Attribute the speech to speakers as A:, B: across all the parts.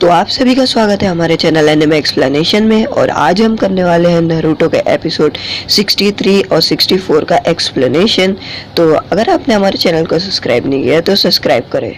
A: तो आप सभी का स्वागत है हमारे चैनल एनिमे एक्सप्लेनेशन में। और आज हम करने वाले हैं नारुतो के एपिसोड 63 और 64 का एक्सप्लेनेशन। तो अगर आपने हमारे चैनल को सब्सक्राइब नहीं किया तो सब्सक्राइब करें।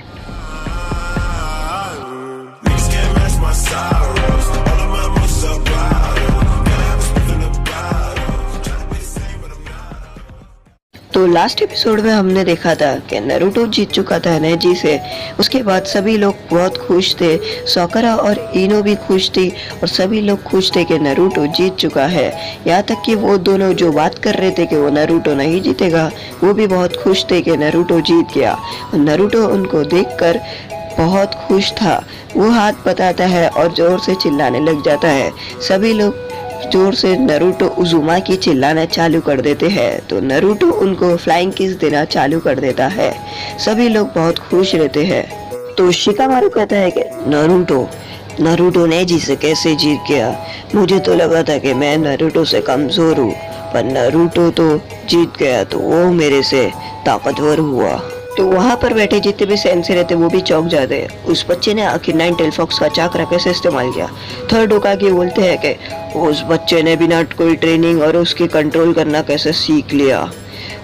A: तो लास्ट एपिसोड में हमने देखा था कि नारुतो जीत चुका था नेजी से। उसके बाद सभी लोग बहुत खुश थे, सोकरा और इनो भी खुश थी और सभी लोग खुश थे कि नारुतो जीत चुका है। यहाँ तक कि वो दोनों जो बात कर रहे थे कि वो नारुतो नहीं जीतेगा, वो भी बहुत खुश थे कि नारुतो जीत गया। और नारुतो उनको देखकर बहुत खुश था। वो हाथ बताता है और जोर से चिल्लाने लग जाता है। सभी लोग जोर से नारुतो उजुमाकी चिल्लाना चालू कर देते हैं। तो नारुतो उनको फ्लाइंग किस देना चालू कर देता है। सभी लोग बहुत खुश रहते हैं। तो शिकामारू कहता है कि नारुतो नेजी से कैसे जीत गया? मुझे तो लगा था कि मैं नारुतो से कमजोर हूँ, पर नारुतो तो जीत गया तो वो मेरे से ताकतवर हुआ। तो वहाँ पर बैठे जितने भी सेंसे रहते वो भी चौंक जाते हैं। उस बच्चे ने आखिर नाइन टेल फॉक्स का चाकरा कैसे इस्तेमाल किया? थर्ड होकागे बोलते हैं कि उस बच्चे ने बिना कोई ट्रेनिंग और उसके कंट्रोल करना कैसे सीख लिया,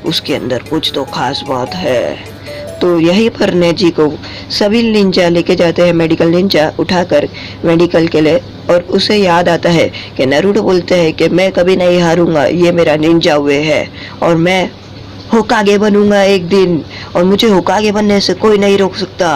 A: उसके अंदर कुछ तो खास बात है। तो यहीं पर नेजी को सभी निंजा लेके जाते हैं, मेडिकल निंजा उठाकर मेडिकल के लिए। और उसे याद आता है कि नारुतो बोलते हैं कि मैं कभी नहीं हारूंगा, ये मेरा निंजा वे है और मैं होकागे बनूंगा एक दिन, और मुझे होकागे बनने से कोई नहीं रोक सकता।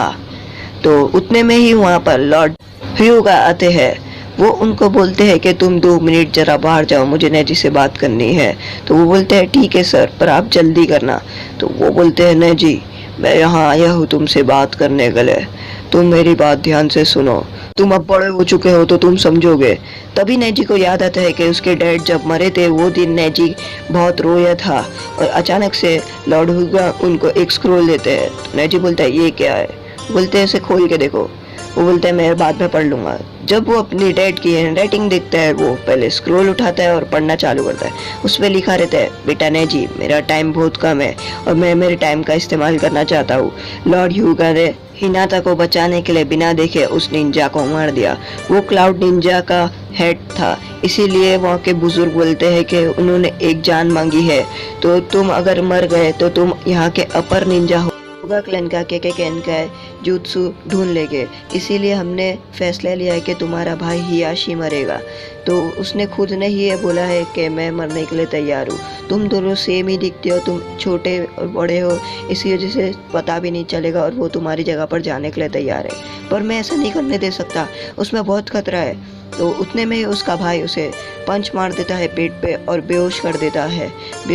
A: तो उतने में ही वहाँ पर लॉर्ड ह्यूगा आते हैं। वो उनको बोलते हैं कि तुम 2 मिनट जरा बाहर जाओ, मुझे नेजी से बात करनी है। तो वो बोलते हैं ठीक है सर, पर आप जल्दी करना। तो वो बोलते हैं नेजी, मैं यहाँ आया हूँ तुमसे बात करने के लिए, तुम मेरी बात ध्यान से सुनो। तुम अब बड़े हो चुके हो तो तुम समझोगे। तभी नेजी को याद आता है कि उसके डैड जब मरे थे वो दिन नेजी बहुत रोया था। और अचानक से लॉर्ड हुगा उनको एक स्क्रोल देते हैं। तो नेजी बोलता है ये क्या है? बोलते हैं इसे खोल के देखो। वो बोलते हैं मैं बाद में पढ़ लूंगा। जब वो अपनी डैड की हैंडराइटिंग देखता है, वो पहले स्क्रोल उठाता है और पढ़ना चालू करता है। उस पर लिखा रहता है, बेटा नेजी, मेरा टाइम बहुत कम है और मैं मेरे टाइम का इस्तेमाल करना चाहता हूँ। लॉर्ड ह्यूगा ने हिनाता को बचाने के लिए बिना देखे उस निंजा को मार दिया। वो क्लाउड निंजा का हेड था, इसीलिए वहाँ के बुजुर्ग बोलते हैं कि उन्होंने एक जान मांगी है। तो तुम अगर मर गए तो तुम यहाँ के अपर निंजा हो, क्लैन का केन का जुत्सु ढूंढ लेंगे। इसीलिए हमने फैसला लिया है कि तुम्हारा भाई हियाशी मरेगा। तो उसने खुद ने ही ये बोला है कि मैं मरने के लिए तैयार हूँ। तुम दोनों सेम ही दिखते हो, तुम छोटे और बड़े हो, इसी वजह से पता भी नहीं चलेगा और वो तुम्हारी जगह पर जाने के लिए तैयार है। पर मैं ऐसा नहीं करने दे सकता, उसमें बहुत खतरा है। तो उतने में उसका भाई उसे पंच मार देता है पेट पे और बेहोश कर देता है।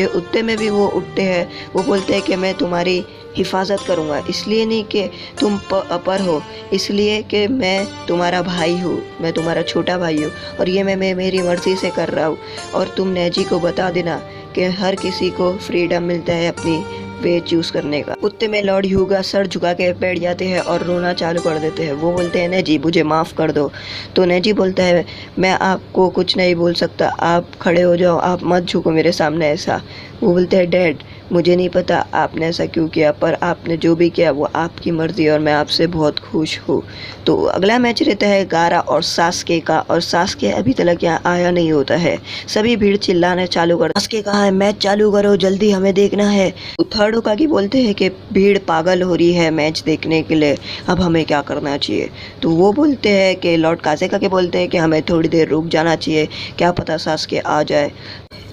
A: उतने में भी वो उठते हैं। वो बोलते हैं कि मैं तुम्हारी हिफाजत करूँगा, इसलिए नहीं कि तुम अपर हो, इसलिए कि मैं तुम्हारा भाई हूँ, मैं तुम्हारा छोटा भाई हूँ और ये मैं मेरी मर्जी से कर रहा हूँ। और तुम नेजी को बता देना कि हर किसी को फ्रीडम मिलता है अपनी वे चूज करने का। उतने में लॉर्ड ह्यूगा सर झुका के बैठ जाते हैं और रोना चालू कर देते हैं। वो बोलते हैं नेजी मुझे माफ़ कर दो। तो नेजी बोलता है मैं आपको कुछ नहीं बोल सकता, आप खड़े हो जाओ, आप मत झुको मेरे सामने ऐसा। वो बोलते हैं डैड मुझे नहीं पता आपने ऐसा क्यों किया, पर आपने जो भी किया वो आपकी मर्जी और मैं आपसे बहुत खुश हूँ। तो अगला मैच रहता है गारा और सास्के का, और सास्के अभी तक यहाँ आया नहीं होता है। सभी भीड़ चिल्लाने चालू कर, सास्के कहाँ है, मैच चालू करो जल्दी, हमें देखना है। तो थर्ड होकागे बोलते हैं कि भीड़ पागल हो रही है मैच देखने के लिए, अब हमें क्या करना चाहिए? तो वो बोलते हैं कि लॉर्ड काज़ेकागे बोलते हैं कि हमें थोड़ी देर रुक जाना चाहिए, क्या पता सास्के आ जाए।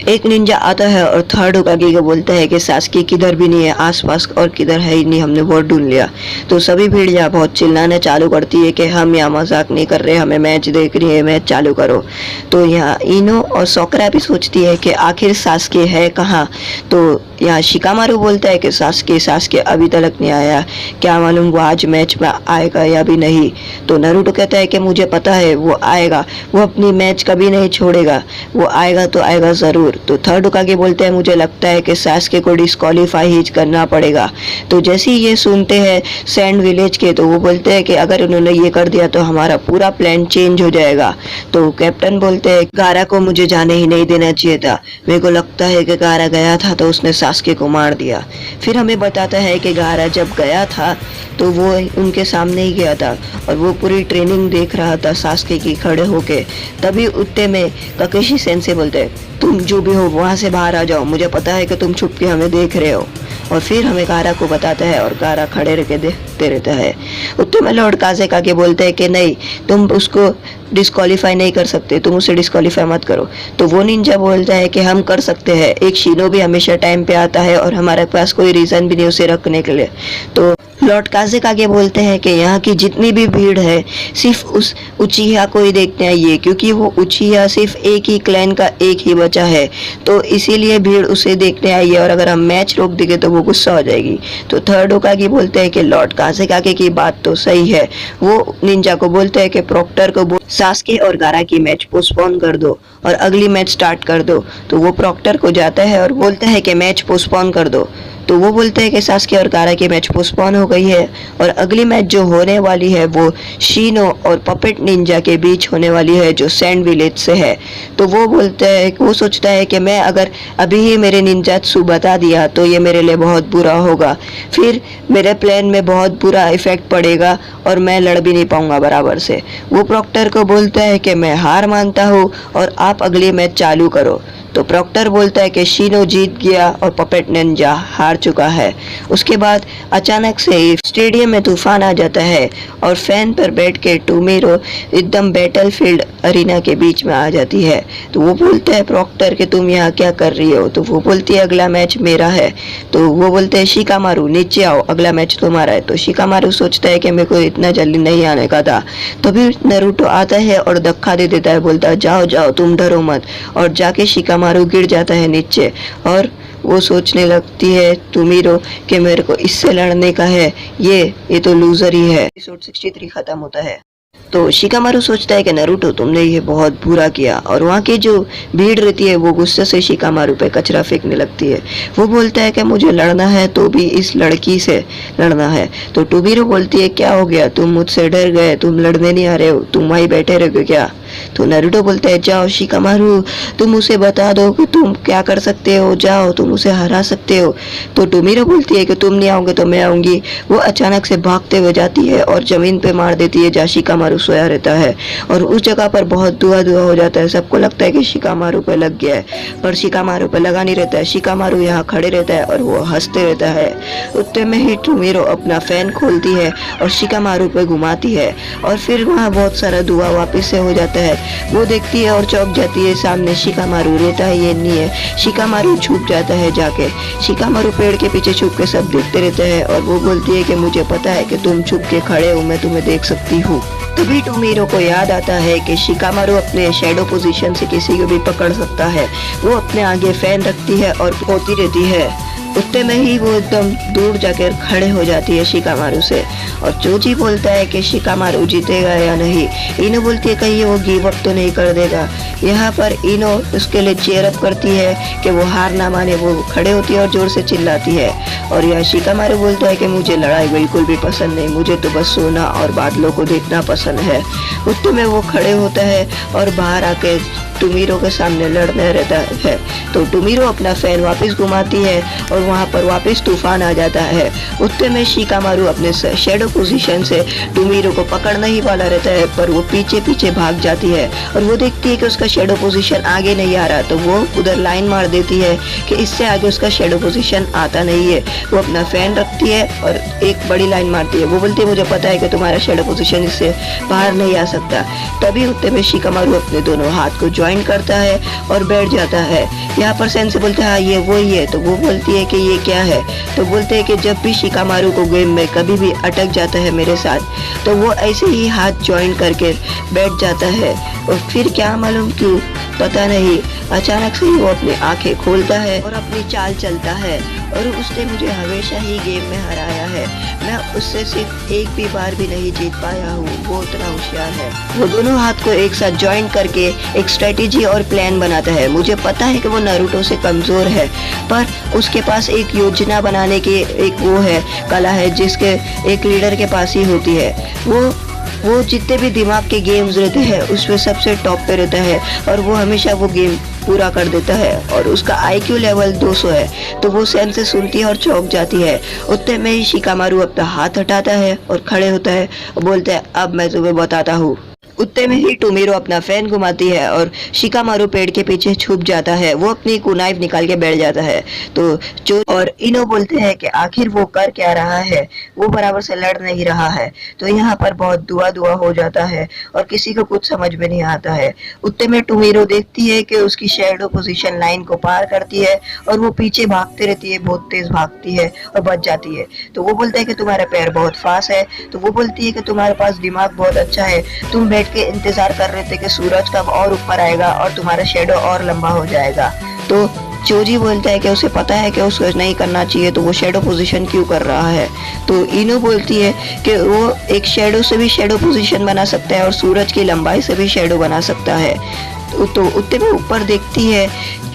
A: एक निंजा आता है और थर्ड होकागे को बोलता है कि सास्के किधर भी नहीं है आसपास और किधर है ही नहीं, हमने बहुत ढूंढ लिया। तो सभी भीड़ यहाँ बहुत चिल्लाने चालू करती है कि हम यहाँ मजाक नहीं कर रहे, हमें मैच देख रही है, मैच चालू करो। तो यहाँ इनो और सोकरा भी सोचती है कि आखिर सास्के है कहाँ। तो यहाँ शिकामारू बोलता है कि सास्के अभी तक नहीं आया, क्या मालूम वो आज मैच में आएगा या भी नहीं। तो नारुतो कहता है कि मुझे पता है वो आएगा, वो अपनी मैच कभी नहीं छोड़ेगा, वो आएगा तो आएगा ज़रूर। तो थर्ड होकागे बोलते हैं मुझे लगता है कि सास्के को डिस्क्वालीफाई ही करना पड़ेगा। तो जैसे ही ये सुनते हैं सैंड विलेज के, तो वो बोलते हैं कि अगर उन्होंने ये कर दिया तो हमारा पूरा प्लान चेंज हो जाएगा। तो कैप्टन बोलते हैं गारा को मुझे जाने ही नहीं देना चाहिए था, मेरे को लगता है कि गारा गया था तो उसने सास्के को मार दिया। फिर हमें बताता है कि गारा जब गया था तो वो उनके सामने ही गया था और वो पूरी ट्रेनिंग देख रहा था सास्के की खड़े होके। तभी उतने में ककेशी सेंसे बोलते हैं तुम जो भी हो वहाँ से बाहर आ जाओ, मुझे पता है कि तुम छुप के हमें देख रहे हो। और फिर हमें गारा को बताता है और गारा खड़े रह के देखते रहता है। उतने में लॉर्ड काज़ेकागे बोलते हैं कि नहीं, तुम उसको डिस्क्वालीफाई नहीं कर सकते, तुम उसे डिस्क्वालीफाई मत करो। तो वो निंजा बोलता है कि हम कर सकते हैं, एक शिनोबी हमेशा टाइम पे आता है और हमारे पास कोई रीज़न भी नहीं उसे रखने के लिए। तो लॉर्ड काज़ेकागे बोलते हैं कि यहाँ की जितनी भी भीड़ है सिर्फ उस उचिहा को ही देखने आई है, क्योंकि वो उचिहा सिर्फ एक ही क्लैन का एक ही बचा है, तो इसीलिए भीड़ उसे देखने आई है और अगर हम मैच रोक देंगे तो वो गुस्सा हो जाएगी। तो थर्ड होकागे बोलते हैं कि लॉर्ड काज़ेकागे की बात तो सही है। वो निंजा को बोलते हैं कि प्रॉक्टर को सास्के और गारा की मैच पोस्टपोन कर दो और अगली मैच स्टार्ट कर दो। तो वो प्रॉक्टर को जाता है और बोलता है कि मैच पोस्टपोन कर दो। तो वो बोलते हैं कि सास्के और गारा की मैच पोस्टपोन हो गई है और अगली मैच जो होने वाली है वो शीनो और पपेट निंजा के बीच होने वाली है जो सैंड विलेज से है। तो वो बोलते हैं, वो सोचता है कि मैं अगर अभी ही मेरे निंजात्सु बता दिया तो ये मेरे लिए बहुत बुरा होगा, फिर मेरे प्लान में बहुत बुरा इफेक्ट पड़ेगा और मैं लड़ भी नहीं पाऊंगा बराबर से। वो प्रॉक्टर को बोलता है कि मैं हार मानता हूँ और आप अगली मैच चालू करो। तो प्रॉक्टर बोलता है कि शीनो जीत गया और पपेट निंजा हार चुका है। उसके बाद अचानक से ही स्टेडियम में तूफान आ जाता है और फैन पर बैठ के टोमीरो एकदम बैटलफील्ड अरीना के बीच में आ जाती है। तो वो बोलता है प्रॉक्टर कि तुम यहाँ क्या कर रही हो। तो वो बोलती है अगला मैच मेरा है। तो वो बोलते हैं शिकामारू नीचे आओ, अगला मैच तुम्हारा है। तो शिकामारू सोचता है कि मेरे को इतना जल्दी नहीं आने का था। तभी नारुतो आता है और धक्का दे देता है, बोलता है जाओ जाओ तुम डरो मत, और जाके शिकामारू गिर जाता है नीचे और वो सोचने लगती है टोमीरो कि मेरे को इससे लड़ने का है, ये तो लूजर ही है। एपिसोड 63 खत्म होता है। तो शिकामारू सोचता है कि नारुतो तुमने ये बहुत बुरा किया, और वहाँ की जो भीड़ रहती है वो गुस्से से शिकामारू पे कचरा फेंकने लगती है। वो बोलता है कि मुझे लड़ना है तो भी इस लड़की से लड़ना है। तो टोमीरो बोलती है क्या हो गया, तुम मुझसे डर गए, तुम लड़ने नहीं आ रहे हो, तुम वहीं बैठे रहोगे क्या। तो नारुतो बोलता है जाओ शिकामारू तुम उसे बता दो कि तुम क्या कर सकते हो, जाओ तुम उसे हरा सकते हो। तो टोमीरो बोलती है कि तुम नहीं आओगे तो मैं आऊंगी। वो अचानक से भागते हुए जाती है और जमीन पे मार देती है जहाँ शिकामारू सोया रहता है, और उस जगह पर बहुत धुआं धुआं हो जाता है। सबको लगता है कि शिकामारू पे लग गया है, पर शिकामारू पे लगा नहीं रहता है। शिकामारू यहाँ खड़े रहता है और वो हंसते रहता है। उतने में ही टोमीरो अपना फैन खोलती है और शिकामारू पे घुमाती है और फिर वहाँ बहुत सारा धुआं वापस से हो जाता है। वो देखती है और चौंक जाती है, सामने शिकामारू रहता है, ये नहीं है। शिकामारू छुप जाता है जाके। शिकामारू पेड़ के पीछे छुप के सब देखते रहते हैं और वो बोलती है कि मुझे पता है कि तुम छुप के खड़े हो, मैं तुम्हें देख सकती हूँ। तभी टोमीरो को याद आता है कि शिकामारू अपने शैडो पोजीशन से किसी को भी पकड़ सकता है। वो अपने आगे फैन रखती है और होती रहती है। उतने में ही वो एकदम दूर जाकर खड़े हो जाती है शिकामारू से, और जोजी बोलता है कि शिकामारू जीतेगा या नहीं। इनो बोलती है कहीं वो गिव अप तो नहीं कर देगा। यहाँ पर इनो उसके लिए चीयर अप करती है कि वो हार ना माने। वो खड़े होती है और जोर से चिल्लाती है, और यह शिकामारू बोलता है कि मुझे लड़ाई बिल्कुल भी पसंद नहीं, मुझे तो बस सोना और बादलों को देखना पसंद है। उतने में वो खड़े होता है और बाहर आके टोमीरो के सामने लड़ने रहता है। तो टोमीरो अपना फैन वापस घुमाती है और वहाँ पर वापस तूफान आ जाता है। उतने में शिकामारू अपने शैडो पोजीशन से टोमीरो को पकड़ने ही वाला रहता है, पर वो पीछे पीछे भाग जाती है और वो देखती है कि उसका शैडो पोजीशन आगे नहीं आ रहा। तो वो उधर लाइन मार देती है कि इससे आगे उसका शैडो पोजीशन आता नहीं है। वो अपना फैन रखती है और एक बड़ी लाइन मारती है। वो बोलती है मुझे पता है कि तुम्हारा शैडो पोजीशन इससे बाहर नहीं आ सकता। तभी उतने में शिकामारू अपने दोनों हाथ को ज्वाइन करता है और बैठ जाता है। यहाँ पर सेंसे बोलते हैं हाँ ये वही है। तो वो बोलती है कि ये क्या है। तो बोलते हैं कि जब भी शिकामारू को गेम में कभी भी अटक जाता है मेरे साथ, तो वो ऐसे ही हाथ ज्वाइन करके बैठ जाता है, और फिर क्या मालूम क्यों पता नहीं अचानक से ही वो अपनी आंखें खोलता है और अपनी चाल चलता है और उसने मुझे हमेशा ही गेम में हराया है। मैं उससे सिर्फ एक भी बार भी नहीं जीत पाया हूँ, वो उतना होशियार है। वो दोनों हाथ को एक साथ ज्वाइन करके एक स्ट्रेटेजी और प्लान बनाता है। मुझे पता है कि वो नारुतो से कमज़ोर है, पर उसके पास एक योजना बनाने की एक वो है कला है, जिसके एक लीडर के पास ही होती है। वो जितने भी दिमाग के गेम्स रहते हैं उसमें सबसे टॉप पे रहता है और वो हमेशा वो गेम पूरा कर देता है। और उसका IQ लेवल 200 है। तो वो सैन से सुनती है और चौंक जाती है। उतने में ही शिकामारू अपना हाथ हटाता है और खड़े होता है और बोलता है, अब मैं तुम्हें बताता हूँ। उतने में ही टोमिरो अपना फैन घुमाती है और शिकामारू पेड़ के पीछे छुप जाता है। वो अपनी कुनाइफ निकाल के बैठ जाता है। तो जो और इनो बोलते हैं कि आखिर वो कर क्या रहा है, वो बराबर से लड़ नहीं रहा है। तो यहाँ पर बहुत दुआ हो जाता है और किसी को कुछ समझ में नहीं आता है। उतने में टोमिरो देखती है कि उसकी शैडो पोजीशन लाइन को पार करती है और वो पीछे भागती रहती है, बहुत तेज भागती है और बच जाती है। तो वो बोलता है कि तुम्हारा पैर बहुत फास्ट है। तो वो बोलती है कि तुम्हारे पास दिमाग बहुत अच्छा है, तुम बैठ के इंतजार कर रहे थे कि सूरज कब और ऊपर आएगा और तुम्हारा शेडो और लंबा हो जाएगा। तो चोजी बोलता है कि उसे पता है कि उसको नहीं करना चाहिए, तो वो शेडो पोजीशन क्यों कर रहा है। तो इनो बोलती है कि वो एक शेडो से भी शेडो पोजीशन बना सकता है और सूरज की लंबाई से भी शेडो बना सकता है। तो उतने में ऊपर देखती है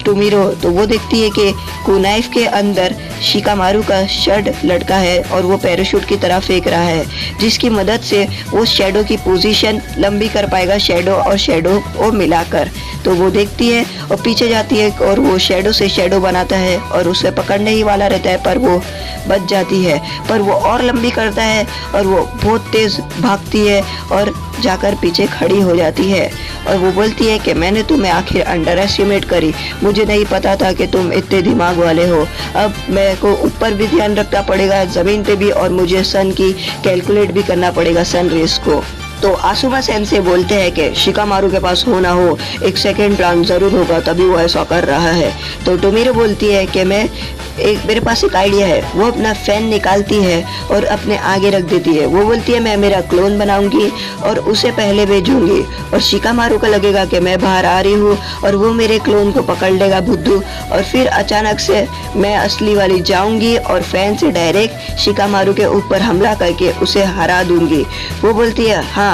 A: टोमिरो, तो वो देखती है कि कुनाइफ के अंदर शिकामारू का शर्ट लटका है और वो पैराशूट की तरह फेंक रहा है, जिसकी मदद से वो शेडो की पोजीशन लंबी कर पाएगा, शेडो और शेडो को मिलाकर। तो वो देखती है और पीछे जाती है और वो शेडो से शेडो बनाता है और उसे पकड़ने ही वाला रहता है, पर वो बच जाती है। पर वो और लंबी करता है और वो बहुत तेज भागती है और जाकर पीछे खड़ी हो जाती है और वो बोलती है कि मैंने तुम्हें आखिर अंडर एस्टिमेट करी, मुझे नहीं पता था कि तुम इतने दिमाग वाले हो। अब मेरे को ऊपर भी ध्यान रखना पड़ेगा, ज़मीन पे भी, और मुझे सन की कैलकुलेट भी करना पड़ेगा, सन रेस को। तो आसुमा सेन से बोलते हैं कि शिकामारू के पास हो ना हो एक सेकंड प्लान जरूर होगा, तभी वो ऐसा कर रहा है। तो टोमिरो बोलती है कि मेरे पास एक आइडिया है। वो अपना फैन निकालती है और अपने आगे रख देती है। वो बोलती है मैं मेरा क्लोन बनाऊंगी और उसे पहले भेजूंगी और शिकामारू को लगेगा कि मैं बाहर आ रही हूँ और वो मेरे क्लोन को पकड़ लेगा बुद्धू, और फिर अचानक से मैं असली वाली जाऊंगी और फैन से डायरेक्ट शिकामारू के ऊपर हमला करके उसे हरा दूंगी। वो बोलती है हाँ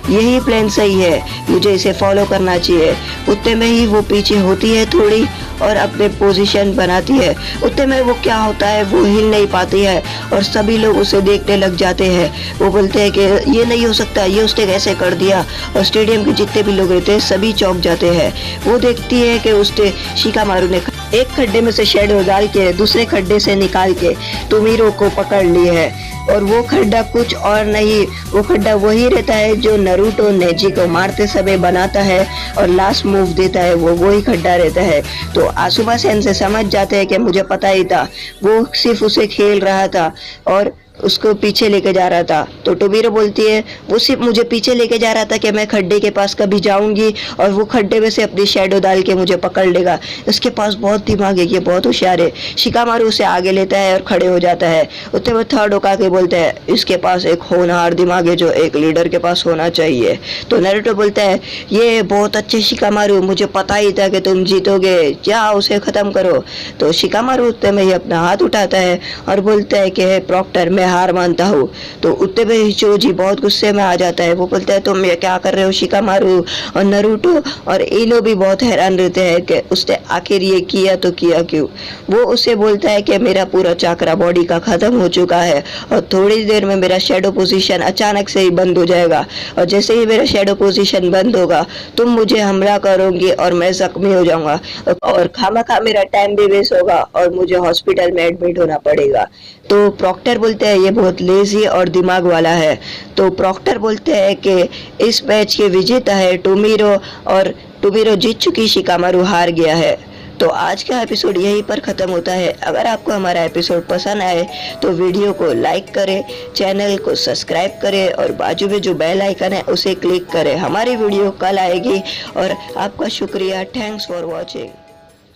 A: यही प्लान सही है, मुझे इसे फॉलो करना चाहिए। उतने में ही वो पीछे होती है थोड़ी और अपने पोजीशन बनाती है। उतने में वो क्या होता है, वो हिल नहीं पाती है और सभी लोग उसे देखने लग जाते हैं। वो बोलते हैं कि ये नहीं हो सकता, ये उसने कैसे कर दिया, और स्टेडियम के जितने भी लोग रहते हैं सभी चौंक जाते हैं। वो देखती है कि उसने शिकामारू ने एक खड्डे में से शेडो डाल के दूसरे खड्डे से निकाल के टोमिरो को पकड़ ली है, और वो खड्डा कुछ और नहीं, वो खड्डा वही रहता है जो नारुतो नेजी को मारते समय बनाता है और लास्ट मूव देता है, वो वही खड्डा रहता है। तो आसुमा सेन से समझ जाते हैं कि मुझे पता ही था, वो सिर्फ उसे खेल रहा था और उसको पीछे लेके जा रहा था। तो टोमिरो बोलती है वो सिर्फ मुझे पीछे लेके जा रहा था कि मैं खड्डे के पास कभी जाऊंगी और वो खड्डे में से अपनी शेडो डाल के मुझे पकड़ लेगा। इसके पास बहुत दिमाग है, ये बहुत होशियार है। शिकामारू उसे आगे लेता है और खड़े हो जाता है। उतने वो थर्ड होकर के बोलते हैं इसके पास एक होनहार दिमाग है जो एक लीडर के पास होना चाहिए। तो नारुतो बोलता है ये बहुत अच्छे शिकामारू, मुझे पता ही था कि तुम जीतोगे, जाओ उसे खत्म करो। तो शिकामारू उतने में ही अपना हाथ उठाता है और बोलता है कि प्रॉक्टर मैं हार मानता हूँ। तो उतने में ही चोजी बहुत गुस्से में आ जाता है। वो बोलता है तुम ये क्या कर रहे हो शिकामारू। और नारुतो और इनो भी बहुत हैरान रहते हैं कि उसने आखिर ये किया तो किया क्यों। वो उसे बोलता है कि मेरा पूरा चाकरा बॉडी का खत्म हो चुका है और थोड़ी देर में मेरा शेडो पोजीशन अचानक से ही बंद हो जाएगा, और जैसे ही मेरा शेडो पोजीशन बंद होगा तुम मुझे हमला करोगे और मैं जख्मी हो जाऊंगा और खामखा मेरा टाइम भी वेस्ट होगा और मुझे हॉस्पिटल में एडमिट होना पड़ेगा। तो प्रॉक्टर बोलते हैं ये बहुत लेजी और दिमाग वाला है। तो प्रॉक्टर बोलते हैं कि इस मैच के विजेता है टोमिरो और टोमिरो जीत चुकी, शिकामारू हार गया है। तो आज का एपिसोड यहीं पर ख़त्म होता है। अगर आपको हमारा एपिसोड पसंद आए तो वीडियो को लाइक करें, चैनल को सब्सक्राइब करें और बाजू में जो बेल आइकन है उसे क्लिक करें। हमारी वीडियो कल आएगी और आपका शुक्रिया। Thanks for watching.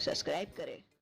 A: सब्सक्राइब करें।